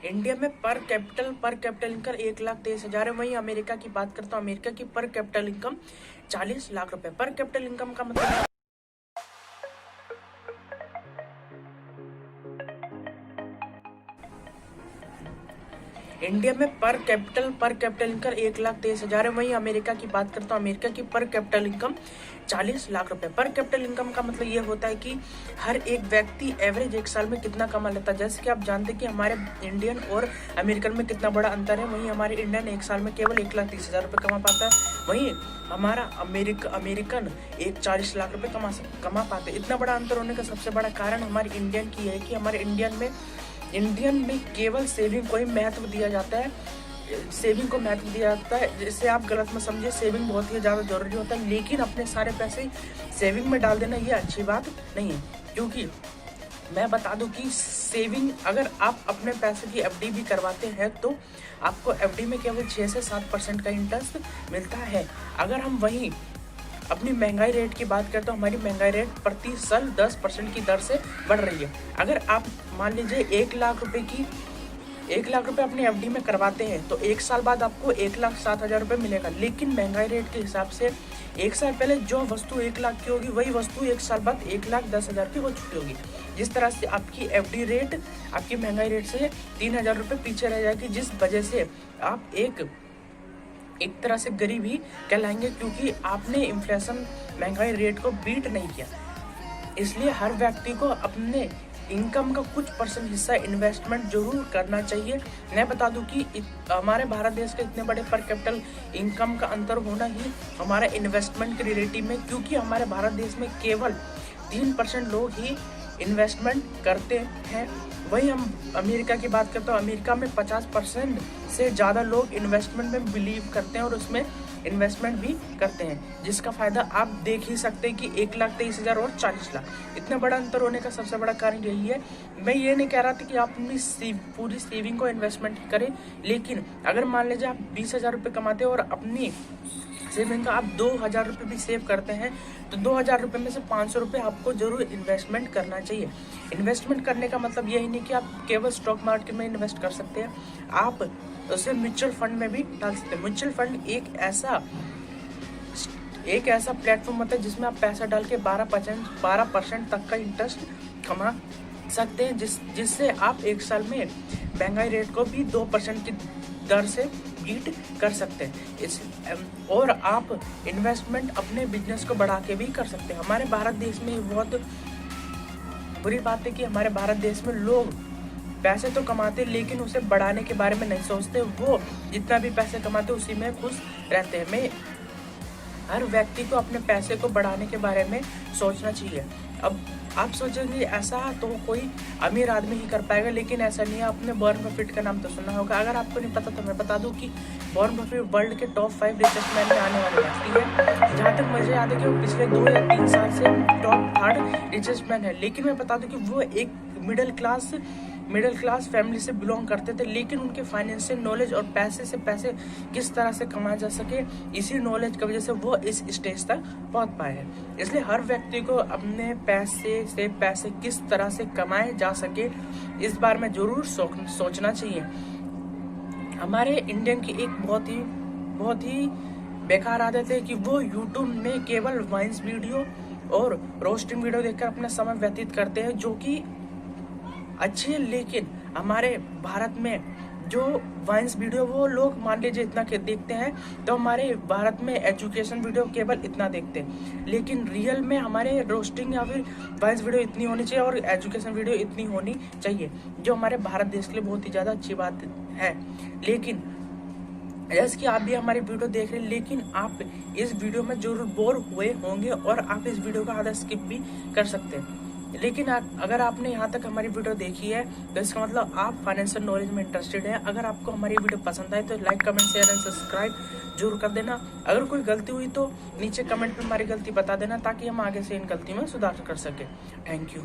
India में पर capital income 1,23,000 है। वहीं अमेरिका की बात करता हूँ, अमेरिका की पर कैपिटल इनकम 40 लाख रुपए। पर कैपिटल इनकम का मतलब इंडिया में पर कैपिटल इनकम 1,23,000 है। वहीं अमेरिका की बात करता हूँ, अमेरिका की पर कैपिटल इनकम 40 लाख रुपए। पर कैपिटल इनकम का मतलब ये होता है कि हर एक व्यक्ति एवरेज एक साल में कितना कमा लेता है। जैसे कि आप जानते हैं कि हमारे इंडियन और अमेरिकन में कितना बड़ा अंतर है। वहीं हमारे इंडियन एक साल में केवल 1,30,000 रुपये कमा पाता है, वहीं हमारा अमेरिकन 40 लाख रुपये कमा पाते हैं। इतना बड़ा अंतर होने का सबसे बड़ा कारण हमारे इंडियन की है कि हमारे इंडियन में केवल सेविंग को ही महत्व दिया जाता है। सेविंग को महत्व दिया जाता है, जिससे आप गलत मत समझिए। सेविंग बहुत ही ज़्यादा जरूरी होता है, लेकिन अपने सारे पैसे सेविंग में डाल देना ये अच्छी बात नहीं है। क्योंकि मैं बता दूं कि सेविंग, अगर आप अपने पैसे की एफडी भी करवाते हैं तो आपको एफडी में केवल 6 से 7% का इंटरेस्ट मिलता है। अगर हम वहीं अपनी महंगाई रेट की बात करते हैं, हमारी महंगाई रेट प्रति साल 10% की दर से बढ़ रही है। अगर आप मान लीजिए 1 लाख रुपए अपनी एफडी में करवाते हैं तो एक साल बाद आपको 1,07,000 रुपये मिलेगा। लेकिन महंगाई रेट के हिसाब से एक साल पहले जो वस्तु 1 लाख की होगी वही वस्तु एक साल बाद 1,10,000 की हो चुकी होगी। जिस तरह से आपकी एफडी रेट आपकी महंगाई रेट से 3,000 रुपये पीछे रह जाएगी, जिस वजह से आप एक तरह से गरीब ही कहलाएंगे, क्योंकि आपने इन्फ्लेशन महंगाई रेट को बीट नहीं किया। इसलिए हर व्यक्ति को अपने इनकम का कुछ % हिस्सा इन्वेस्टमेंट जरूर करना चाहिए। मैं बता दूं कि हमारे भारत देश के इतने बड़े पर कैपिटल इनकम का अंतर होना ही हमारा इन्वेस्टमेंट के रिलेटिव में, क्योंकि हमारे भारत देश में केवल 3% लोग ही इन्वेस्टमेंट करते हैं। वहीं हम अमेरिका की बात करते हैं, अमेरिका में 50% से ज़्यादा लोग इन्वेस्टमेंट में बिलीव करते हैं और उसमें इन्वेस्टमेंट भी करते हैं, जिसका फायदा आप देख ही सकते हैं कि 1,23,000 और 40 लाख। इतना बड़ा अंतर होने का सबसे बड़ा कारण यही है। मैं ये नहीं कह रहा था कि आप अपनी पूरी सेविंग को इन्वेस्टमेंट करें, लेकिन अगर मान लीजिए आप 20,000 रुपये कमाते हैं और अपनी सेविंग का आप 2,000 रुपये भी सेव करते हैं तो 2,000 रुपये में से 500 रुपये आपको जरूर इन्वेस्टमेंट करना चाहिए। इन्वेस्टमेंट करने का मतलब यही नहीं कि आप केवल स्टॉक मार्केट में इन्वेस्ट कर सकते हैं, आप उसे म्यूचुअल फंड में भी डाल सकते हैं। म्यूचुअल फंड एक ऐसा प्लेटफॉर्म होता है जिसमें आप पैसा डाल के 12% तक का इंटरेस्ट कमा सकते हैं, जिससे आप एक साल में महंगाई रेट को भी 2% की दर से बीट कर सकते हैं। और आप इन्वेस्टमेंट अपने बिजनेस को बढ़ा के भी कर सकते हैं। हमारे भारत देश में बहुत बुरी बात है कि हमारे भारत देश में लोग पैसे तो कमाते लेकिन उसे बढ़ाने के बारे में नहीं सोचते। वो जितना भी पैसे कमाते उसी में खुश रहते हैं। मैं हर व्यक्ति को अपने पैसे को बढ़ाने के बारे में सोचना चाहिए। अब आप सोचेंगे ऐसा तो कोई अमीर आदमी ही कर पाएगा, लेकिन ऐसा नहीं है। आपने वॉरेन बफेट का नाम तो सुना होगा। अगर आपको नहीं पता तो मैं बता दूं कि वॉरेन बफेट वर्ल्ड के टॉप 5 रिचेस्ट मैन में आने वाले व्यक्ति है। जहाँ तक मुझे याद है कि वो पिछले 2 या 3 साल से टॉप 3rd रिचेस्ट मैन है। लेकिन मैं बता दूं कि वो एक मिडिल क्लास फैमिली से बिलोंग करते थे, लेकिन उनके फाइनेंशियल नॉलेज और पैसे से पैसे किस तरह से कमाया जा सके, इसी नॉलेज की वजह से वो इस स्टेज तक पहुंच पाए हैं। इसलिए हर व्यक्ति को अपने पैसे से पैसे किस तरह से कमाए जा सके इस बारे में जरूर सोचना चाहिए। हमारे इंडियन की एक बहुत ही बेकार आदत है कि वो यूट्यूब में केवल वाइन्स वीडियो और रोस्टिंग वीडियो देखकर अपना समय व्यतीत करते हैं, जो कि अच्छी है। लेकिन हमारे भारत में जो वाइन्स वीडियो वो लोग मान लीजिए इतना देखते हैं, तो हमारे भारत में एजुकेशन वीडियो केवल इतना देखते हैं। लेकिन रियल में हमारे रोस्टिंग या फिर वाइन्स वीडियो इतनी होनी चाहिए और एजुकेशन वीडियो इतनी होनी चाहिए, जो हमारे भारत देश के लिए बहुत ही ज़्यादा अच्छी बात है। लेकिन जैसे कि आप भी हमारी वीडियो देख रहे हैं, लेकिन आप इस वीडियो में जरूर बोर हुए होंगे और आप इस वीडियो का आधा स्किप भी कर सकते हैं। लेकिन अगर आपने यहाँ तक हमारी वीडियो देखी है तो इसका मतलब आप फाइनेंशियल नॉलेज में इंटरेस्टेड हैं। अगर आपको हमारी वीडियो पसंद आए तो like, comment, share and subscribe जरूर कर देना। अगर कोई गलती हुई तो नीचे कमेंट में हमारी गलती बता देना, ताकि हम आगे से इन गलती में सुधार कर सके। Thank you.